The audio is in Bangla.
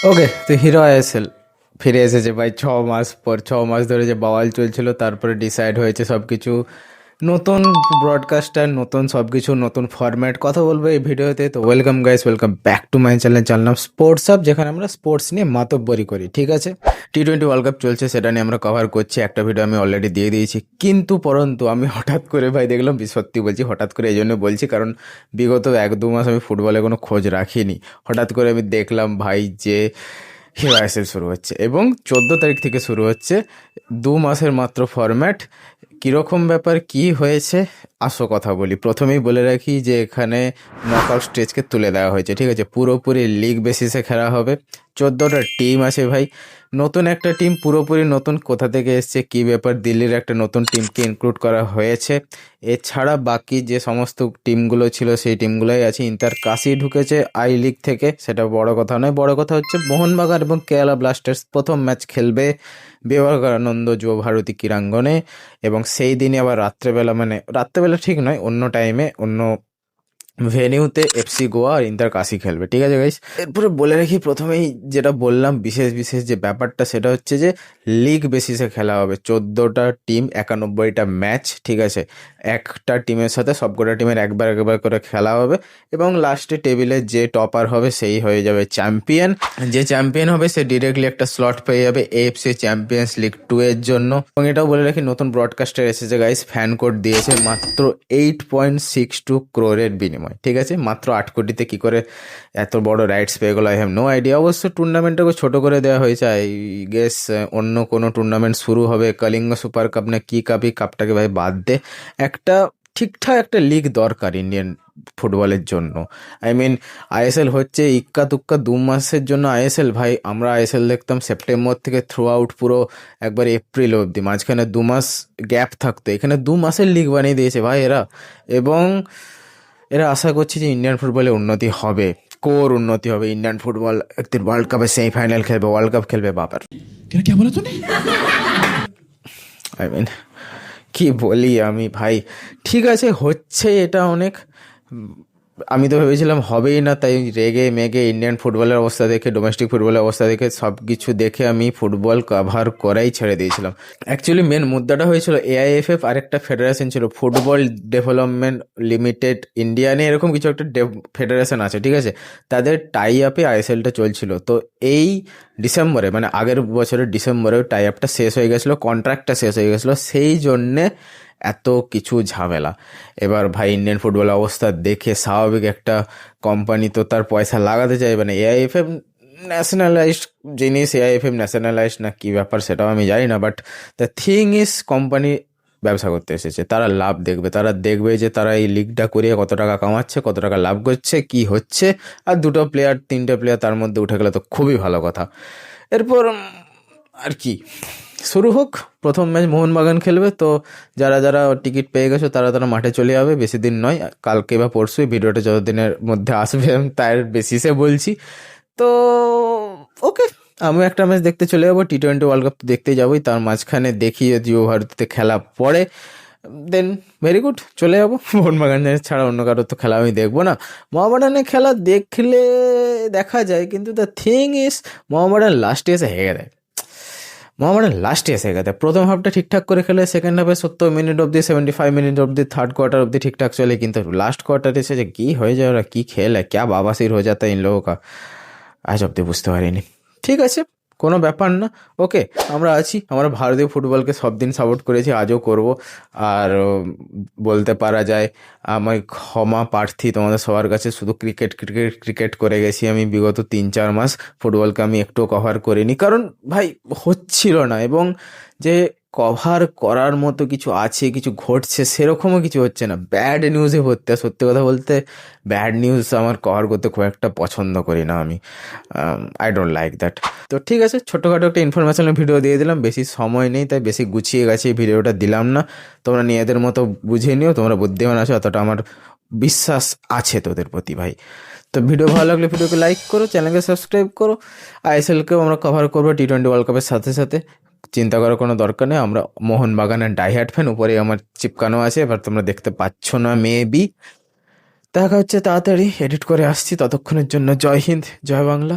ওকে, তো হিরো আইএসএল ফিরে এসেছে ভাই। 6 মাস পর, 6 মাস ধরে যে বাওয়াল চলছিল, তারপরে ডিসাইড হয়েছে সব কিছু। নতুন ব্রডকাস্টার, নতুন সব কিছু, নতুন ফরম্যাট, কথা বলবো এই ভিডিওতে। তো welcome guys, welcome back to my channel. Channel নাম স্পোর্টস হাব, যেখানে আমরা স্পোর্টস নিয়ে মাতব্বরি করি। ঠিক আছে, T20 ওয়ার্ল্ড কাপ চলছে, সেটা নিয়ে আমরা কভার করছি। একটা ভিডিও আমি অলরেডি দিয়ে দিয়েছি, কিন্তু পরন্তু আমি হঠাৎ করে ভাই দেখলাম, সত্যি বলছি হঠাৎ করে, এই জন্য বলছি কারণ বিগত 1-2 মাস আমি ফুটবলে কোনো খোঁজ রাখিনি। হঠাৎ করে আমি দেখলাম ভাই যে হিরো আইএসএল শুরু হচ্ছে, এবং 14 তারিখ থেকে শুরু হচ্ছে। 2 মাসের মাত্র ফরম্যাট। কীরকম ব্যাপার, কি হয়েছে, আসো কথা বলি। প্রথমেই বলে রাখি যে এখানে নকআউট স্টেজকে তুলে দেওয়া হয়েছে। ঠিক আছে, পুরোপুরি লিগ বেসিসে খেলা হবে। 14টা টিম আছে ভাই। নতুন একটা টিম, পুরোপুরি নতুন। কোথা থেকে এসছে, কি ব্যাপার, দিল্লির একটা নতুন টিমকে ইনক্লুড করা হয়েছে। এছাড়া বাকি যে সমস্ত টিমগুলো ছিল সেই টিমগুলোই আছে। ইন্টার কাশি ঢুকেছে আই লিগ থেকে, সেটা বড় কথা নয়। বড় কথা হচ্ছে মোহনবাগান এবং কেরালা ব্লাস্টার্স প্রথম ম্যাচ খেলবে বিবেকানন্দ যুব ভারতী ক্রীড়াঙ্গনে। এবং সেই দিনে আবার রাত্রেবেলা, মানে রাত্রেবেলা ঠিক নয়, অন্য টাইমে, অন্য ভেনিউতে এফসি গোয়া আর ইন্টার কাশি খেলবে। ঠিক আছে গাইস, এরপরে বলে রাখি প্রথমেই যেটা বললাম, বিশেষ বিশেষ যে ব্যাপারটা, সেটা হচ্ছে যে লিগ বেসিসে খেলা হবে। 14টা টিম, 91টা ম্যাচ। ঠিক আছে, একটা টিমের সাথে সবকটা টিমের একবার একবার করে খেলা হবে, এবং লাস্টে টেবিলে যে টপার হবে সেই হয়ে যাবে চ্যাম্পিয়ন। যে চ্যাম্পিয়ন হবে সে ডিরেক্টলি একটা স্লট পেয়ে যাবে এএফসি চ্যাম্পিয়ন্স লিগ 2 এর জন্য। এবং এটাও বলে রাখি, নতুন ব্রডকাস্টার এসেছে গাইস, ফ্যান কোড দিয়েছে মাত্র 8.62 ক্রোরের বিনিময়। ঠিক আছে, মাত্র 8 কোটিতে কি করে এত বড় রাইটস পেয়ে গেলো, আই হ্যাভ নো আইডিয়া। অবশ্য টুর্নামেন্টটাকে ছোট করে দেওয়া হয়েছে, আই গেস অন্য কোনো টুর্নামেন্ট শুরু হবে, কলিঙ্গ সুপার কাপ না কি কাপই, কাপটাকে ভাই বাদ দে। একটা ঠিকঠাক একটা লিগ দরকার ইন্ডিয়ান ফুটবলের জন্য। আই মিন, আইএসএল হচ্ছে ইক্কা তুক্কা 2 মাসের জন্য আইএসএল। ভাই আমরা আইএসএল দেখতাম সেপ্টেম্বর থেকে থ্রু আউট পুরো একবার এপ্রিল অবধি, মাঝখানে 2 মাস গ্যাপ থাকতো। এখানে 2 মাসের লিগ বানিয়ে দিয়েছে ভাই এরা। এবং এরা আশা করছে যে ইন্ডিয়ান ফুটবলে উন্নতি হবে, কোর উন্নতি হবে। ইন্ডিয়ান ফুটবল একদিন ওয়ার্ল্ড কাপের সেমিফাইনাল খেলবে, ওয়ার্ল্ড কাপ খেলবে বাবার। क्या बोला तूने? আই মিন, কি বলি আমি ভাই। ঠিক আছে, হচ্ছে এটা অনেক। আমি তো ভেবেছিলাম হবেই না, তাই রেগে মেগে ইন্ডিয়ান ফুটবলের অবস্থা দেখে, ডোমেস্টিক ফুটবলের অবস্থা দেখে, সব কিছু দেখে আমি ফুটবল কভার করাই ছেড়ে দিয়েছিলাম। অ্যাকচুয়ালি মেন মুদ্রাটা হয়েছিল এআইএফএফ, আরেকটা ফেডারেশন ছিল ফুটবল ডেভেলপমেন্ট লিমিটেড ইন্ডিয়ানে, এরকম কিছু একটা ফেডারেশন আছে। ঠিক আছে, তাদের টাই আপে আইএসএলটা চলছিল। তো এই ডিসেম্বরে, মানে আগের বছরের ডিসেম্বরে টাই আপটা শেষ হয়ে গেছিলো, কন্ট্রাক্টটা শেষ হয়ে গেছিলো, সেই জন্যে এত কিছু ঝামেলা। এবার ভাই ইন্ডিয়ান ফুটবল অবস্থা দেখে স্বাভাবিক, একটা কোম্পানি তো তার পয়সা লাগাতে চাইবে না। এআইএফএফ ন্যাশনালাইজড জিনিস, এআইএফএফ ন্যাশনালাইজড না কি ব্যাপার সেটাও আমি জানি না, but the thing is company ব্যবসা করতে এসেছে, তারা লাভ দেখবে। তারা দেখবে যে তারা এই লিগটা করিয়ে কত টাকা কামাচ্ছে, কত টাকা লাভ করছে, কি হচ্ছে। আর 2টো প্লেয়ার 3টে প্লেয়ার তার মধ্যে উঠে গেলে তো খুবই ভালো কথা। এরপর আর কি, শুরু হোক। প্রথম ম্যাচ মোহনবাগান খেলবে, তো যারা যারা টিকিট পেয়ে গেছো তারা তারা মাঠে চলে যাবে। বেশি দিন নয়, কালকে বা পরশুই, ভিডিওটা যতদিনের মধ্যে আসবে আমি তার বেসিসে বলছি। তো ওকে, আমিও একটা ম্যাচ দেখতে চলে যাবো। T20 ওয়ার্ল্ড কাপ তো দেখতেই যাবোই, তার মাঝখানে দেখি যদি যুব ভারতীতে খেলা পড়ে, দেন ভেরি গুড, চলে যাবো। মোহনবাগানের ছাড়া অন্য কারোর তো খেলা আমি দেখবো না। মোহামেডানের খেলা দেখলে দেখা যায়, কিন্তু দ্য থিং ইজ মোহামেডান লাস্টে এসে হেগে দেয়। মোহামেডান লাস্টে এসে গেছে। প্রথম হাফটা ঠিকঠাক করে খেলে, সেকেন্ড হাফে 70 মিনিট অবধি, 75 মিনিট অবধি, থার্ড কোয়ার্টার অবধি ঠিকঠাক চলে, কিন্তু লাস্ট কোয়ার্টারে এসে যে কী হয়ে যায়, ওরা কী খেলে, ক্যা বাবাসির হয়ে যাতা ইন লোগোं का, আজ অবধি বুঝতে পারিনি। ঠিক আছে, কোনো ব্যাপার না। ওকে, আমরা আছি, আমরা ভারতীয় ফুটবলকে সব দিন সাপোর্ট করেছি, আজও করব। আর বলতে পারা যায় আমি ক্ষমা প্রার্থী তোমাদের সবার কাছে। শুধু ক্রিকেট ক্রিকেট ক্রিকেট করে গেছি আমি বিগত 3-4 মাস। ফুটবলকে আমি একটুও কভার করিনি, কারণ ভাই হচ্ছিল না। এবং যে কভার করার মতো কিছু আছে, কিছু ঘটছে, সেরকমও কিছু হচ্ছে না। ব্যাড নিউজে ভর্তি। আর সত্যি কথা বলতে, ব্যাড নিউজ আমার কভার করতে খুব একটা পছন্দ করি না আমি। I don't like that. তো ঠিক আছে, ছোটোখাটো একটা ইনফরমেশনাল ভিডিও দিয়ে দিলাম, বেশি সময় নেই তাই বেশি গুছিয়ে গেছে ভিডিওটা দিলাম না। তোমরা নিজেদের মতো বুঝে নিও, তোমরা বুদ্ধিমান আছো, অতটা আমার বিশ্বাস আছে তোদের প্রতি ভাই। তো ভিডিও ভালো লাগলে ভিডিওকে লাইক করো, চ্যানেলকে সাবস্ক্রাইব করো। আইএসএলকেও আমরা কভার করবো T20 ওয়ার্ল্ড কাপের সাথে সাথে, চিন্তা করার কোনো দরকার নেই। আমরা মোহনবাগানের ডাইহার্ট ফ্যান, উপরে আমার চিপকানো আছে, এবার তোমরা দেখতে পাচ্ছ না মেবি। দেখা হচ্ছে তাড়াতাড়ি, এডিট করে আসছি, ততক্ষণের জন্য জয় হিন্দ, জয় বাংলা।